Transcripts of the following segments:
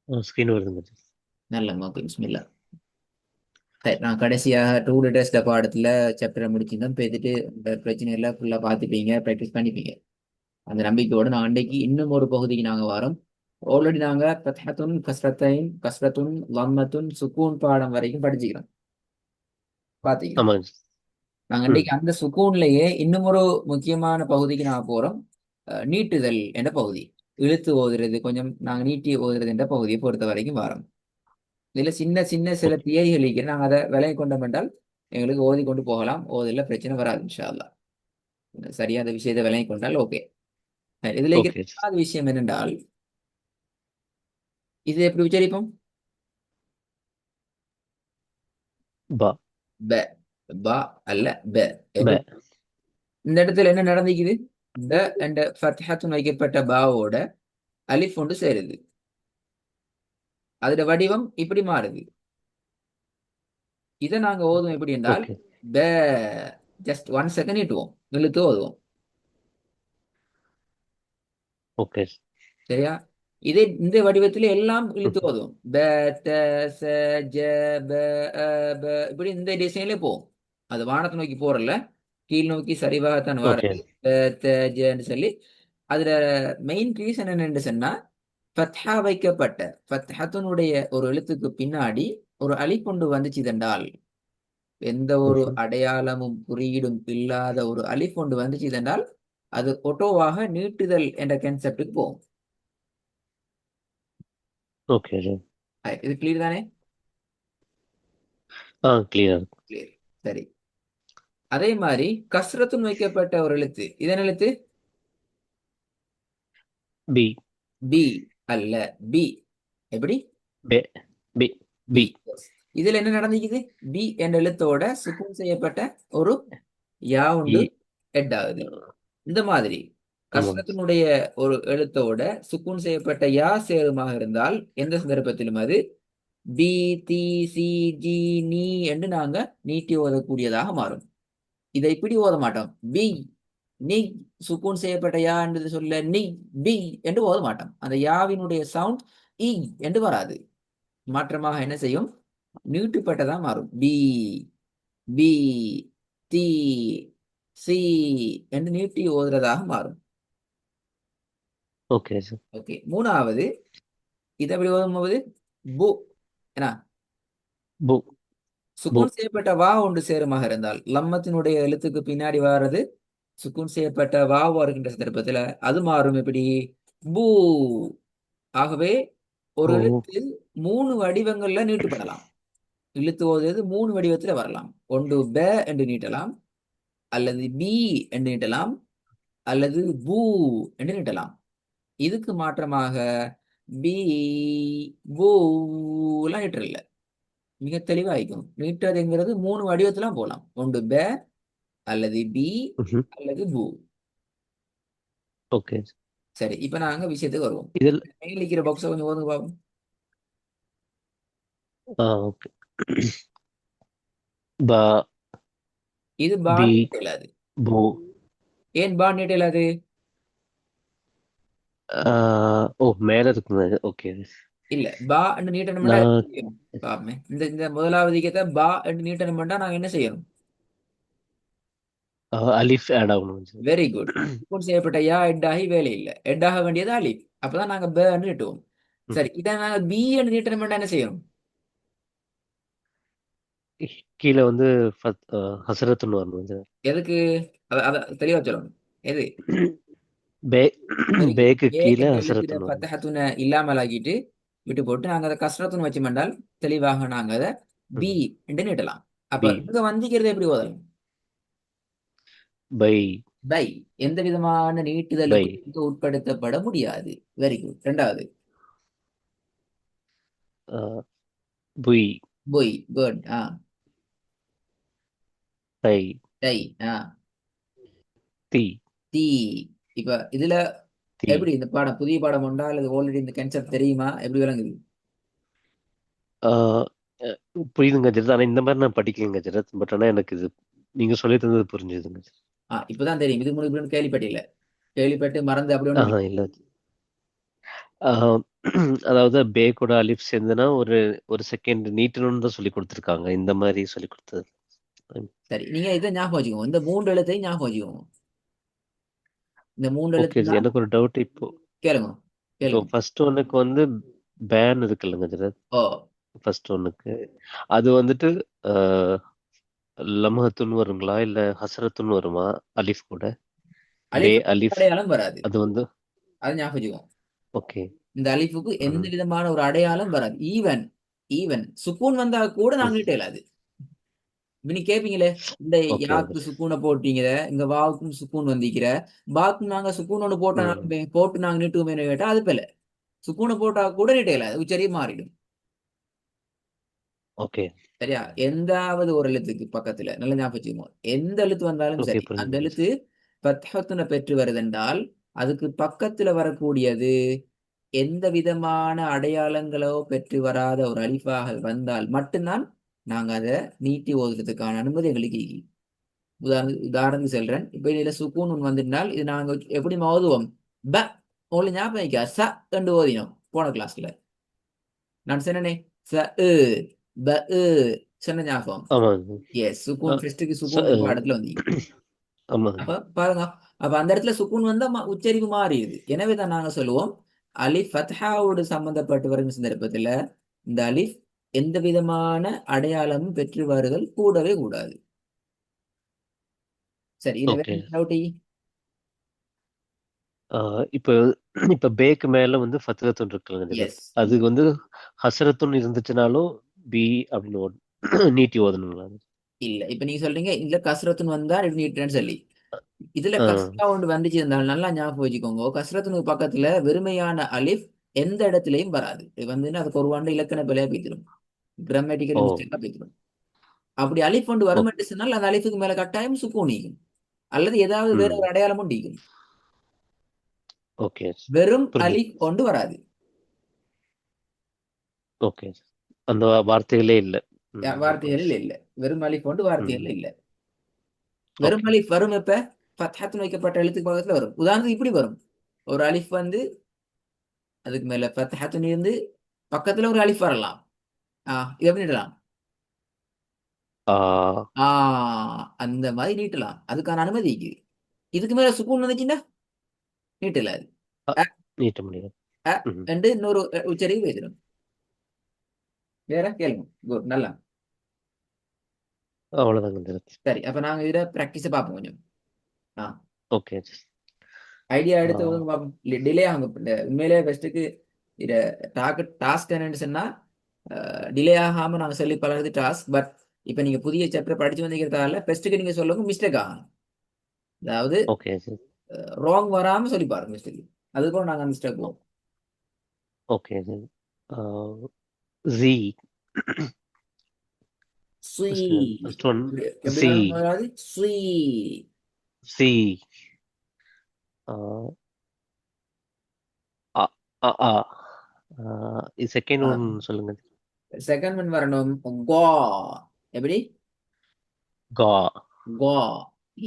Screen வருதுங்க G. நல்ல okay பிஸ்மில்லா. சரி, நான் கடைசியாக டூ டெஸ்ட் பாடத்துல சாப்டரை முடிச்சிருந்தோம். பேசிட்டு இந்த பிரச்சனை எல்லாம் ஃபுல்லா பார்த்துப்பீங்க, ப்ராக்டிஸ் பண்ணிப்பீங்க. அந்த நம்பிக்கையோட நான் அன்றைக்கு இன்னும் ஒரு பகுதிக்கு நாங்க வரோம். ஆல்ரெடி நாங்க ஃபத்ஹத்துன் கஸ்ரத்தைன் கஸ்ரத்துன் லம்மத்துன் சுக்கூன் பாடம் வரைக்கும் படிச்சுக்கிறோம். பாத்தீங்களா? ஆமாங்க ஜி. நாங்க ம். அன்றைக்கு அந்த சுக்கூன்லயே இன்னும் ஒரு முக்கியமான பகுதிக்கு நான் போறோம். நீட்டுதல் என்ற பகுதி. இழுத்து ஓதுறது கொஞ்சம் நாங்க நீட்டி ஓதுறது என்ற பகுதியை பொறுத்த வரைக்கும் வரோம். இதுல சின்ன சின்ன சில ஓகே. தியரிகள் இருக்கிற நாங்க அதை விளங்கி கொண்டோம் என்றால் எங்களுக்கு ஓதி கொண்டு போகலாம். ஓதுல பிரச்சனை வராது இன்ஷா அல்லாஹ். சரியா அந்த விஷயத்தை விளங்கி கொண்டால் ஓகே. இதுல இருக்கிற ஓகே ஜி. ரெண்டாவது விஷயம் என்னென்றால், இது எப்படி உச்சரிப்போம்? பா. ப. பா அல்ல ப. எப்படி? ப. இந்த இடத்துல என்ன நடந்துக்குது? ப என்ற ஃபத்ஹத்துன் வைக்கப்பட்ட பாவோட அலிஃப் ஒன்று சேருது. அதோட வடிவம் இப்படி மாறுது. இதை நாங்க ஓதுவோம் எப்படி என்றால், ஓகே. ப. ஜஸ்ட் 1 செகண்ட் இட்டுவோம், இழுத்து ஓதுவோம். Okay G. சரியா? இதே இந்த வடிவத்திலே எல்லாம் இழுத்து ம். ஓதுவோம். ப, த, ச, ஜ, ப, அ, ப, இப்படி இந்த டிசைன்ல போகும். அது வானத்தை நோக்கி போறல, கீழ் நோக்கி சரிவாகத்தான் ஓகே. வாரது. ப, த, ஜன்னு சொல்லி அதுல மெயின் ரீசன் என்னன்னு சொன்னா, ஃபத்ஹா வைக்கப்பட்ட ஃபத்ஹத்துனுடைய ஒரு எழுத்துக்கு பின்னாடி ஒரு அலிஃப் கொண்டு வந்துச்சு என்றால், எந்த ஒரு ம்ஹும். அடையாளமும் குறியீடும் இல்லாத ஒரு அலிஃப் கொண்டு வந்துச்சு என்றால், அது ஒட்டோவாக நீட்டுதல் என்ற கான்செப்டுக்கு போகும். Okay G. இது கிளியர் தானே? கிளியர். கிளியர். சரி. அதே மாதிரி கஸ்ரத்துன் வைக்கப்பட்ட ஒரு எழுத்து, இதன் எழுத்து பி. பி அல்ல, பி. எப்படி? பே. பி. பி. பி. இதுல என்ன நடந்துக்குது? பி என்ற எழுத்தோட சுக்கூன் செய்யப்பட்ட ஒரு யா இ. உண்டு ஹெட் ஆகுது. இந்த மாதிரி ஆமாங்க. கஸ்ரத்தினுடைய ஒரு எழுத்தோட சுக்கூன் செய்யப்பட்ட யா சேருமாக இருந்தால் எந்த சந்தர்ப்பத்திலும் அது பி, தி, சி, ஜி, நீ என்று நாங்க நீட்டி ஓதக்கூடியதாக மாறும். இதை இப்படி ஓத மாட்டோம். பி, நீ சுக்கூன் செய்யப்பட்ட யா என்று சொல்ல நீ, பி என்று ஓத மாட்டோம். அந்த யாவினுடைய சவுண்ட் இ என்று வராது. மாற்றமாக என்ன செய்யும்? நீட்டுப்பட்டதா மாறும். பி, பி, தி, சி என்று நீட்டி ஓதுறதாக மாறும். Okay sir. ஓகே. மூணாவது, இதை எப்படி ஓதும் போது பு. என்ன? பு. பு. சுக்கூன் செய்யப்பட்ட வா ஒன்று சேருமாக இருந்தால், லம்மத்தினுடைய எழுத்துக்கு பின்னாடி வர்றது சுக்கூன் செய்யப்பட்ட வாவா இருக்கின்ற சந்தர்ப்பத்துல அது மாறும் எப்படி? பூ. ஆகவே ஒரு ஓ. எழுத்து மூணு வடிவங்கள்ல நீட்டுப்படலாம். இழுத்து ஓதுவது மூணு வடிவத்துல வரலாம். ஒன்று ப என்று நீட்டலாம், அல்லது பி என்று நீட்டலாம், அல்லது பூ என்று நீட்டலாம். இதுக்கு மாற்றமாக பி, பூலாம் நீட்டல. மிக தெளிவாயிக்கும். நீட்டதுங்கிறது மூணு வடிவத்துல போகலாம். ஒன்று ப அல்லது பி ம்ஹும். அல்லது பூ. ஓகே. சரி, இப்ப நாங்க விஷயத்துக்கு வருவோம். இதில் மெயில் இருக்கிற பாக்ஸை கொஞ்சம் ஓதுங்க பாப்போம். ஓகே. பா. இது பா பி. நீட்ட இயலாது. பு. ஏன் பா நீட்ட இயலாது? ஓ, மேல இருக்குங்க. ஓகே. இல்ல, பா என்று நீட்டணும்னா என்ன நான் செய்யணும்? பாப்போமே. இந்த இந்த முதலாவது இக்கத்தை பா என்று நீட்டணும்னா நாங்க என்ன செய்யணும்? அலிஃப் ஆட் ஆகணும் சார். Very good. சுக்கூன் செய்யப்பட்ட யா ஹெட் ஆகி வேலை இல்லை. ஹெட் ஆக வேண்டியது அலிப். அப்பதான் நாங்க ப என்று நீட்டுவோம். ம். சரி, இதை நாங்க பி என்று நீட்டணும்னா என்ன செய்யணும்? கீழே வந்து ஹசரத்துன்னு வரணும் சார். எதுக்கு? அத தெளிவா சொல்லணும். எது? பே. Very good. பேக்கு ஏ கீழே என்ற எழுத்துல ஹசரத்துன்னு வரணும். ஃபத்தஹத்துன இல்லாமல் ஆக்கிட்டு விட்டு போட்டு நாங்க அதை கஸ்ரத்துன்னு வச்சோம்னால் தெளிவாக நாங்க அதை பி ம். என்று நீட்டலாம். அப்ப பி. இங்க வந்திக்கிறது எப்படி ஓதலாம்? பை. பை. எந்த விதமான பை. நீட்டுதலுக்கும் இங்க உட்படுத்தப்பட முடியாது. Very good. ரெண்டாவது, புய். பொய். குட். டை. டை. தி. தீ. இப்ப இதுல தி. எப்படி இந்த பாடம் புதிய பாடம் உண்டா அல்லது ஆல்ரெடி இந்த கன்செப்ட் தெரியுமா? எப்படி விளங்குது? ஆஹ் அஹ் புரியுதுங்க ஜெரத். ஆனா இந்த மாதிரி நான் படிக்கலைங்க ஜெரத். பட் ஆனா எனக்கு இது நீங்க சொல்லி தந்தது புரிஞ்சுதுங்க. இப்பதான் தெரியும். இதுக்கு முன்னாடி கேள்விப்பட்டில்ல. கேள்விப்பட்டு மறந்து அப்படி ஒன்று இல்ல. அதாவது பே கூட அலிஃப் சேர்ந்துனா ஒரு ஒரு செகண்ட் நீட்டணும்னு தான் சொல்லி கொடுத்துருக்காங்க. இந்த மாதிரி சொல்லி கொடுத்தது. சரி, நீங்க இதை ஞாபகம் வச்சுக்கோங்க, இந்த 3 எழுத்தையும் ஞாபகம் வச்சுக்கோங்க. இந்த 3 ஓகே, எழுத்துனா எனக்கு ஒரு டவுட் இப்போ. கேளுங்க இப்போ கேளுங்க. ஃபர்ஸ்ட் ஒன்னுக்கு வந்து பேன் இருக்குல்லங்க ஜரத். ஓ, ஃபர்ஸ்ட் ஒன்னுக்கு அது வந்துட்டு அஹ், லம்ஹத்துன்னு வருங்களா இல்ல ஹசரத்துன்னு வருமா அலிஃப் கூட? பே அலிஃப் அலிஃப் அடையாளம் வராது, அது வந்து. அதை ஞாபகம் வச்சுக்கோங்க. ஓகே. இந்த அலிஃபுக்கு எந்த விதமான ஒரு அடையாளம் வராது. ஈவன் ஈவன் சுக்கூன் வந்தா கூட நாங்க கிட்ட இயலாது. இப்ப நீ கேப்பீங்களே, இந்த ஓகே யாக்கு ஓகே. சுக்கூனை போட்டீங்க, இங்க வாவுக்கும் சுக்கூன் வந்திக்கிற, பாக்கும் நாங்க சுக்கூன் ஒன்று போட்டா போட்டு நாங்க நீட்டுவோமே கேட்டா அது பிள்ளை. சுக்கூனை போட்டா கூட நீட்ட இயலாது, உச்சரியே மாறிடும். ஓகே சரியா? எந்தாவது ஒரு எழுத்துக்கு பக்கத்துல நல்ல ஞாபகம் வச்சுக்கோங்க, எந்த எழுத்து வந்தாலும் ஓகே சரி, அந்த புரிஞ்சுங்க. எழுத்து பத்ஹத்துன பெற்று வருதென்றால் அதுக்கு பக்கத்துல வரக்கூடியது எந்த விதமான அடையாளங்களோ பெற்று வராத ஒரு அலிஃபாக வந்தால் மட்டும்தான் நாங்க அதை நீட்டி ஓதுறதுக்கான அனுமதி எங்களுக்கு இருக்கு. உதாரணத்துக்கு சொல்றேன். இப்ப இதுல சுக்கூன் ஒன்று வந்துட்டால் இது நாங்க எப்படி ஓதுவோம்? ப, உங்களுக்கு ஞாபகம் வைக்க ச கண்டு ஓதினோம் போன கிளாஸ்ல. நான் சொன்னனே ச உ ப உ சொன்ன ஞாபகம். ஆமாங்க. எஸ், சுக்கூன் அஹ், ஃபர்ஸ்ட்டுக்கு ச- சுக்கூன் ஒரு பாடத்துல வந்து. ஆமாங்க. அப்ப பாருங்க, அப்ப அந்த இடத்துல சுக்கூன் வந்தா உச்சரிப்பு மாறிடுது. எனவே தான் நாங்க சொல்லுவோம் அலிஃப் ஃபத்ஹாவோடு சம்பந்தப்பட்டு வரும் சந்தர்ப்பத்துல இந்த அலிஃப் எந்த விதமான அடையாளமும் பெற்று வருதல் கூடவே கூடாது. சரி, இதுல வேற ஓகே. என்ன டவுட்? இப்போ இப்போ பேக்கு மேல வந்து ஃபத்ஹத்துன் இருக்குல்லங்க ஜரத். எஸ். அது வந்து ஹசரத்துன் இருந்துச்சுனாலும் பி அப்படின்னு நீட்டி ஓதணுங்களா? இல்ல, இப்ப நீங்க சொல்றீங்க இதுல கஸ்ரத்துன்னு வந்தா நீட்டுறேன்னு சொல்லி, இதுல ஆ கஸ்ரா ஒன்று வந்துச்சு இருந்தாலும் நல்லா ஞாபகம் வச்சுக்கோங்க, கஸ்ரத்துனுக்கு பக்கத்துல வெறுமையான அலிஃப் எந்த இடத்துலயும் வராது. இது வந்து அதுக்கு ஒரு வாண்டு இலக்கண பிழையா போய்த்திடும், கிராமட்டிக்கல் ஓ மிஸ்டேக்கா போய்த்திடும். அப்படி அலிஃப் கொண்டு ஓ வருமென்று சொன்னால் அந்த அலிஃபுக்கு மேல கட்டாயம் சுக்கூன் நீக்கும், அல்லது ஏதாவது வேற ம் ஒரு அடையாளமும் நீக்கும். ஓகே வெறும் புரிஞ்சு. அலிஃப் கொண்டு வராது. ஓகே, அந்த வார்த்தைகளே இல்லை. வார்த்தைகள் இல்ல, வெறும் அலிஃப் கொண்டு வார்த்தைகள் ம் இல்ல. வெறும் ஓகே அலிஃப் வரும் எப்ப? ஃபத்ஹத்துன் வைக்கப்பட்ட எழுத்துக்கு பக்கத்துல வரும். உதாரணத்துக்கு இப்படி வரும், ஒரு அலிஃப் வந்து அதுக்கு மேல ஃபத்ஹத்துன் இருந்து பக்கத்துல ஒரு அலிஃப் வரலாம். இது எப்படி நீட்டலாம்? ஆ ஆ அந்த மாதிரி நீட்டலாம், அதுக்கான அனுமதி இருக்குது. இதுக்கு மேல சுக்கூன் வந்துச்சுன்னா நீட்டலாது. அ, அ, நீட்ட முடியும். அ ம் என்று இன்னொரு உச்சரிவு எழுதிடும். வேற கேளுங்க. குட், நல்லா. அவ்வளோதாங்க ஜரத். சரி, அப்ப நாங்க இதை பிராக்டிஸ பார்ப்போம் கொஞ்சம். ஆ ஓகே. ஐடியா ஆ எடுத்து ஒதுங்க பார்ப்போம். டிலே ஆகும். இந்த உண்மையிலேயே பெஸ்ட்டுக்கு இதை டாஸ்க் என்னன்னு சொன்னா டிலே ஆகாம நாங்க சொல்லி பழகுது டாஸ்க். பட் இப்ப நீங்க புதிய சாப்டர் படிச்சு வந்திருக்கிறதால பெஸ்ட்டுக்கு நீங்க சொல்லுங்க மிஸ்டேக் ஆகும். அதாவது ஓகே சார். ராங் வராம சொல்லி பாருங்க மிஸ்டேக், அது கூட நாங்க மிஸ்டேக் போவோம். Okay sir. ஜி ஸ்வீ, ஃபர்ஸ்ட் ஒன். எப்படி சி வராது? ஸ்வீ. சி அ அ ஆ செகண்ட் ஒன் சொல்லுங்க. செகண்ட் ஒன் வரணும். கோ. எப்படி? கா கோ.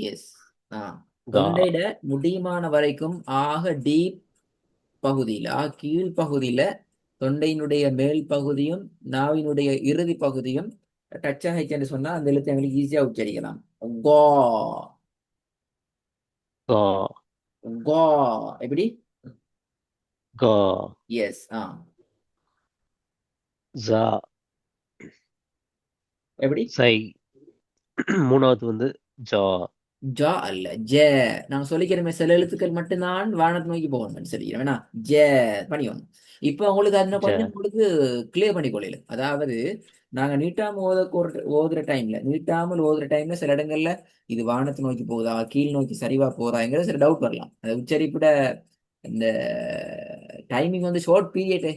எஸ். கா தொண்டையில முடியுமான வரைக்கும் ஆக டீப் பகுதியில, கீழ் பகுதியில தொண்டையினுடைய மேல் பகுதியும் நாவினுடைய இறுதி பகுதியும் டச் ஆகிச்சுன்னு சொன்னா அந்த எழுத்தை எங்களுக்கு ஈஸியா உச்சரிக்கலாம். கோ. கா கோ. எப்படி? கா எஸ். ஜா எப்படி? சை. மூணாவது வந்து ஜா. ஜா அல்ல, ஜே. நாங்க சொல்லிக்கிறோமே சில எழுத்துக்கள் மட்டும்தான் வானத்தை நோக்கி போகணும் சொல்லிக்கிறோம் வேணா. ஜே பண்ணிக்கணும். இப்ப உங்களுக்கு அதுல ஜ கொஞ்சம் உங்களுக்கு கிளியர் பண்ணி கொள்ளல. அதாவது நாங்க நீட்டாம நீட்டாமல் ஓதுற டைம்ல சில இடங்கள்ல இது வானத்தை நோக்கி போகுதா கீழ் நோக்கி சரிவா போதாங்கிறது சில டவுட் வரலாம். அது உச்சரிப்பிட இந்த டைமிங் வந்து ஷார்ட் பீரியட்,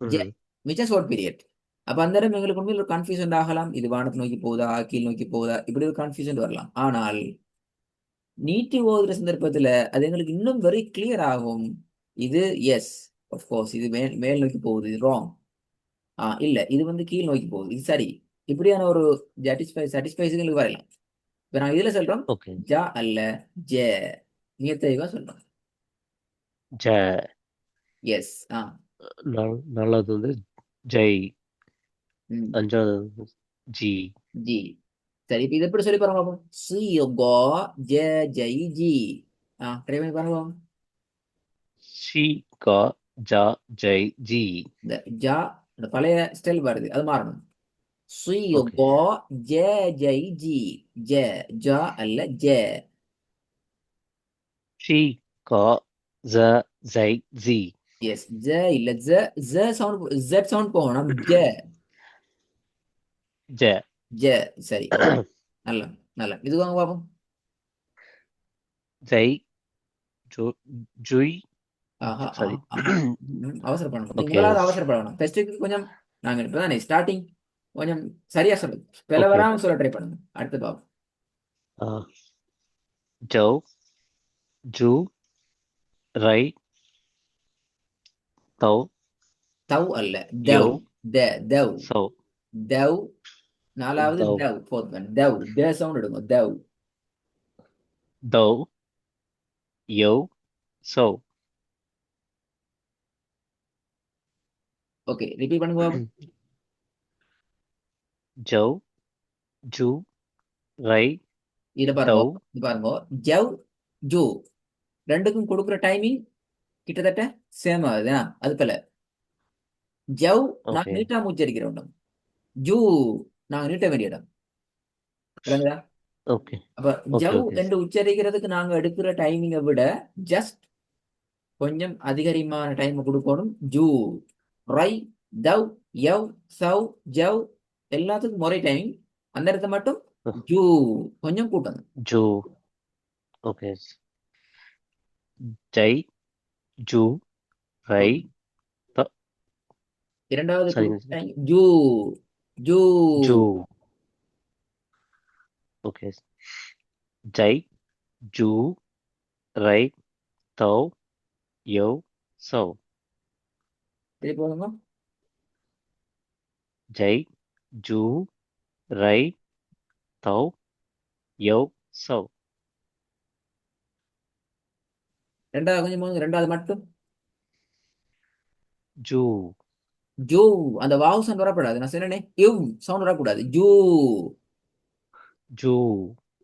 ம் மிச்சம் ஷார்ட் பீரியட். அப்ப அந்த இடம் எங்களுக்கு உண்மையில் ஒரு கன்ஃபியூஷன் ஆகலாம், இது வானத்தை நோக்கி போகுதா கீழ் நோக்கி போகுதா, இப்படி ஒரு கன்ஃபியூஷன் வரலாம். ஆனால் நீட்டி ஓதுற சந்தர்ப்பத்துல அது எங்களுக்கு இன்னும் வெரி கிளியர் ஆகும். இது எஸ், கோர்ஸ் இது மேல் மேல் நோக்கி போகுது, இது ராங். இல்ல இது வந்து கீழ் நோக்கி போகுது, இது சரி. இப்படியான ஒரு சாட்டிஸ்பைஸுங்களுக்கு வரலாம். இப்ப நான் இதுல சொல்றோம் ஓகே. ஜா அல்ல, ஜே. மிக தெளிவா சொல்றோம். I S. ஆ. நாலாவது வந்து ஜெய். ம். அஞ்சாவது வந்து ஜி. ஜி. சரி, இப்ப இது எப்படி சொல்லி பாருங்க பாப்போம். சி கோ ஜே ஜெய் ஜி. ட்ரை பண்ணி பாருங்க பாப்போம். ஷி கா ஜா ஜெய் ஜி. இந்த ஜா, இந்த பழைய ஸ்டைல் வருது, அது மாறணும். C okay. கோ ஜே ஜெய் ஜி. ஜே, ஜா அல்ல ஜே. ஷி கா ஜ ஜெய் ஜி. எஸ், ஜே இல்ல ஜ. ஜ சவுண்ட், ஜெட் சவுண்ட் போகணும். ஜே. ஜ. ஜே. சரி, ஓகே. நல்ல நல்ல இது வாங்க பாப்போம். ஜெய் ஜு ஜுய். ஆஹா ஆஹா சாரி. ஆஹா. அவசரப்படணும், நீங்க ஓகே. முதலாவது அவசரப்படணும். ஃபர்ஸ்ட்டுக்கு கொஞ்சம், நாங்க இப்பதானே ஸ்டார்டிங், கொஞ்சம் சரியா சொல்லுங்க. பிள ஓகே. வராம சொல்ல ட்ரை பண்ணுங்க. அடுத்து பாப்போம். ஜோ ஜூ ரை தௌ தவ் அல்ல, யோ தவ். த, தவ். சௌ. தவ். நாலாவது தௌ தவ், ஃபோர்த் ஒன் தவ். த சவுண்ட் எடுங்க, தவ். தௌ யோ சௌ. ஓகே, ரிப்பீட் பண்ணுங்க பாப்போம். ஜோ ஜூ ரை இத பாருங்க, தௌ. இது பாருங்க. ஜவ், ஜூ ரெண்டுக்கும் கொடுக்குற டைமிங் கிட்டத்தட்ட சேம் ஆகுது. அது போல ஜவ் நாங்க ஓகே. நீட்டாம உச்சரிக்கிறோம். ஜூ நாங்க நீட்ட வேண்டிய இடம். விளங்குதா? ஓகே. அப்ப ஓகே. ஜவ் ஓகே. என்று உச்சரிக்கிறதுக்கு நாங்க எடுக்கிற டைமிங்கை விட ஜஸ்ட் கொஞ்சம் அதிகமான டைம் கொடுக்கணும். ஜூ, ரை, தவ், யவ், சவ், ஜவ் எல்லாத்துக்கும் ஒரே டைமிங். அந்த இடத்த மட்டும் ஜூ கொஞ்சம் கூட்டணும். ஜூ. ஓகே. ஜெய் ஜூ ரை த. இரண்டாவது சரிங்க கொடுக்குற சார். time, ஜூ, ஜூ. ஜூ. ஓகே. ஜெய் ஜூ ரை தௌ யோ சௌ. சரி போதுங்க. ஜெய் ஜூ ரை தௌ யோ சௌ. ரெண்டாவது கொஞ்சம் போதுங்க. ரெண்டாவது மட்டும் ஜூ. ஜூ. அந்த வாவ் சவுண்ட் வரக்கூடாது. நான் சொன்னேனே, இவ் சவுண்ட் வரக்கூடாது. ஜூ. ஜூ.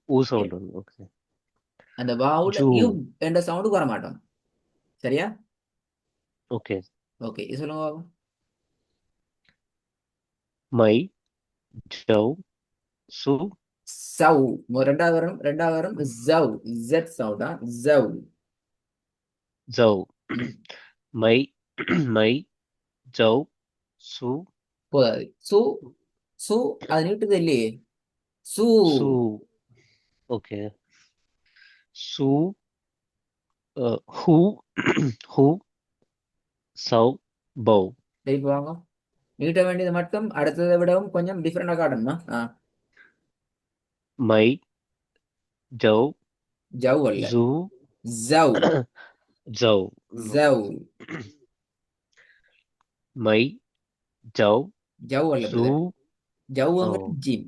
ஊ சவுண்ட் வந்து. ஓகே. அந்த வாவுல ஜூ. இவ் என்ற சவுண்டுக்கு வர மாட்டோம். சரியா? ஓகே. ஓகே, இது சொல்லுங்க பாப்போம். மை ஜௌ சு. சவ். ரெண்டாவது வரும், ரெண்டாவது வரும். ஜவ், ஜெட் சவுண்டா, ஜவ். ஜௌ. ம், மை மை ஜௌ சு. போதாது. சு, சு அது நீட்டுது இல்லையே. சு. சு. ஓகே. சு ஹூ ஹூ சௌ பௌ. திருப்பி வாங்க. நீட்ட வேண்டியது மட்டும் அடுத்ததை விடவும் கொஞ்சம் டிஃப்ரெண்டா காட்டணுமா? மை ஜௌ ஜவ் அல்ல, ஜூ ஜவ். ஜௌ. ஜவ். மை ஜௌ ஜவ் அல்ல சு. பிரதர். ஓ. ஜவ்ங்கிறது ஜீம்.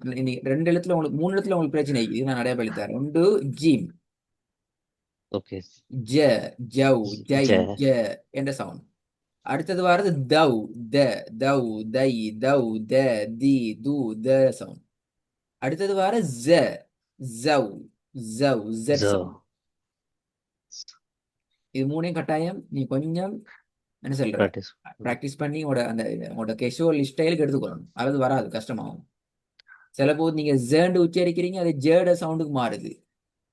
ரெண்டு எழுத்துல உங்களுக்கு, மூணு எழுத்துல உங்களுக்கு பிரச்சனை இது நான் நிறைய பழி தரேன். உண்டு ஜீம். ஓகே. ஜ, ஜவ், ஜை, ஜ. ஜ என்ற சவுண்ட். அடுத்தது வர்றது தவ், த, தவ், தை, தவ், த, தி, து, த சவுண்ட். அடுத்தது வர ஜ, ஜவ், ஜவ், ஜெட் ஜ. சவுண்ட். இது மூணையும் கட்டாயம் நீ கொஞ்சம் என்ன சொல்ற, பிராக்டிஸ். ப்ராக்டிஸ் பண்ணி உங்களோட அந்த உங்களோட கேஷுவல் ஸ்டைலுக்கு எடுத்துக்கணும். அது வராது, கஷ்டமாகும். சில போது நீங்க ஜேண்டு உச்சரிக்கிறீங்க, அது ஜேட சவுண்டுக்கு மாறுது.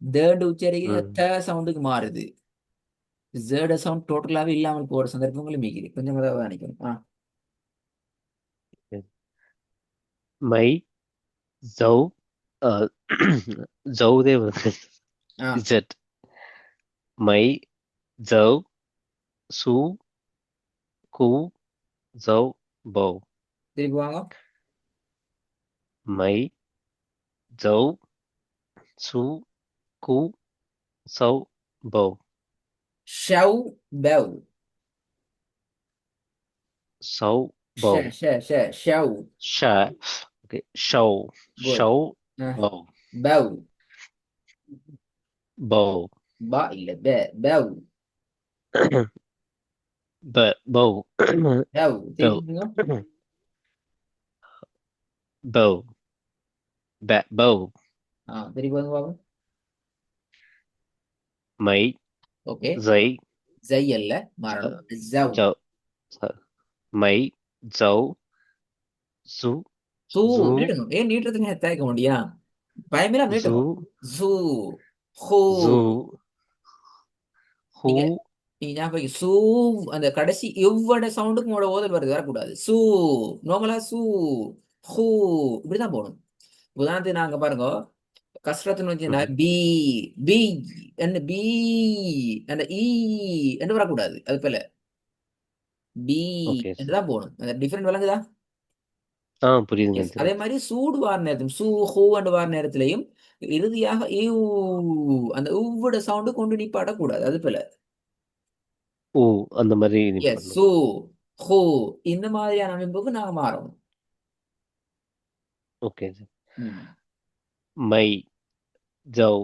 தேண்டு உச்சரிக்கிறீங்க, ம். த சவுண்டுக்கு மாறுது. ஜேட சவுண்ட் டோட்டலாவே இல்லாமல் போற சந்தர்ப்பங்களும் மிகுது. கொஞ்சம் அதாவது நினைக்கணும். மை ஜௌ ஜௌதே வந்து ஆ, ஜெட். மை ஜௌ சு கு ஜௌ பௌ. திருப்பி வாங்க. மை ஜௌ சு கு சௌ பௌ. ஷவ், பெவ். சௌ ஷ, பௌ. ஷ, ஷ, ஷவ். ஷ. ஓகே. ஷௌ குட். ஷௌ பௌ. பெவ். பௌ. பா இல்ல, பெ, பெவ். bow. டவ் bow. திருப்பிங்க. bow. bow. திருப்பி வந்து பாப்போம். மை ஓகே, ஜை ஜை அல்ல, மாறணும். ஜவ். ஜவ் மை ஜவ் ஜூ சூ. ஜூ நீட்டணும். ஏன் நீட்டுறதுக்கு தயக்க முடியா? பயமில்லாம் ஜூ நீட்டணும். ஜூ. ஹூ. ஜூ ஹூ நீங்க நீங்க ஞாபகம் வைக்க, சூ. அந்த கடைசி எவ்வளவு சவுண்டுக்கு உங்களோட ஓதல் வருது வரக்கூடாது. சூ. நார்மலா சூ. ஹூ. இப்படிதான் போகணும். உதாரணத்துக்கு நாங்க பாருங்க, கஷ்டத்துன்னு வச்சுன்னா ம்ஹும். பி. பி. என்ன பி. அந்த ஈ என்று வரக்கூடாது. அது போல பி ஓகே என்றுதான் போகணும். அந்த டிஃபரெண்ட் விளங்குதா? புரியுதுங்க எஸ். அதே தெரியுது. மாதிரி சூடு வார நேரத்திலும், சூ ஹூ அண்டு வார நேரத்திலையும் இறுதியாக ஈ அந்த ஊவோட சவுண்டு கொண்டு நிப்பாட்டக்கூடாது. அது போல ஓ அந்த மாதிரி நீ எஸ். சூ பண்ணுங்க. ஹூ இந்த மாதிரியான அமைப்புக்கு நாங்க மாறோம். ஓகே ம். மை ஜவ்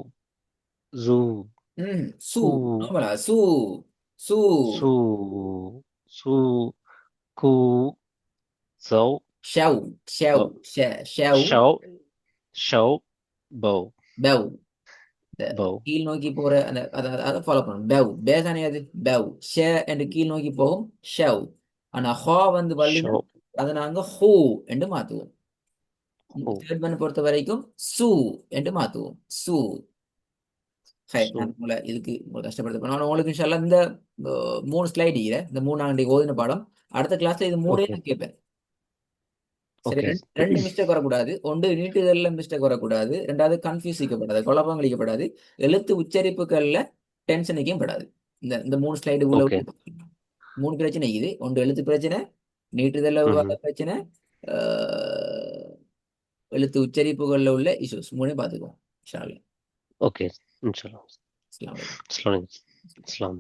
ஜூ சூ. ஹூ நார்மலா சூ. சூ. சூ சூ கூ ஜவ் ஷவ். ஷவ். ஷவ். ஷவ் ஷவ் பவ் பெவ். இந்த பவ் கீழ் நோக்கி போற அந்த அதை ஃபாலோ பண்ணணும். பெவ் பே தானே அது. பெவ் ஷே என்று கீழ் நோக்கி போகும் ஷவ். ஆனா ஹா வந்து வல்லினா ஷவ் அதை நாங்க ஹூ என்று மாத்துவோம். ஹூ தேர்ட் ஒன் பொறுத்த வரைக்கும் சூ என்று மாத்துவோம். சூ. ஹை, சூ. நான் உங்களை இதுக்கு உங்களை கஷ்டப்படுத்த போனேன். ஆனா உங்களுக்கு இன்ஷால்லா இந்த 3 ஸ்லைடு இந்த 3 நாங்கள் ஓதின பாடம் அடுத்த கிளாஸ்ல இது 3 ஓகே நான் கேட்பேன். சரி, ஓகே ரெண்டு மிஸ்டேக் வரக்கூடாது. ஒன்று நீட்டுதல்ல மிஸ்டேக் வரக்கூடாது. ரெண்டாவது கன்ஃபியூசிக்கப்படாது, குழப்பம் கழிக்கப்படாது. எழுத்து உச்சரிப்புகள்ல டென்ஷனுக்கும் படாது. இந்த இந்த 3 ஸ்லைடு உள்ள ஓகே 3 பிரச்சனை இது. ஒன்று எழுத்து பிரச்சனை, நீட்டுதல்ல ம்ஹும். உருவாக்க பிரச்சனை, அஹ், எழுத்து உச்சரிப்புகள்ல உள்ள இஷ்யூஸ் 3 பார்த்துக்குவோம். இன்ஷா அல்லாஹ். ஓகே இன்ஷால்லா. அஸ்ஸலாமு அலைக்கும். அஸ்ஸலாமு அலைக்கும். அஸ்ஸலாம்.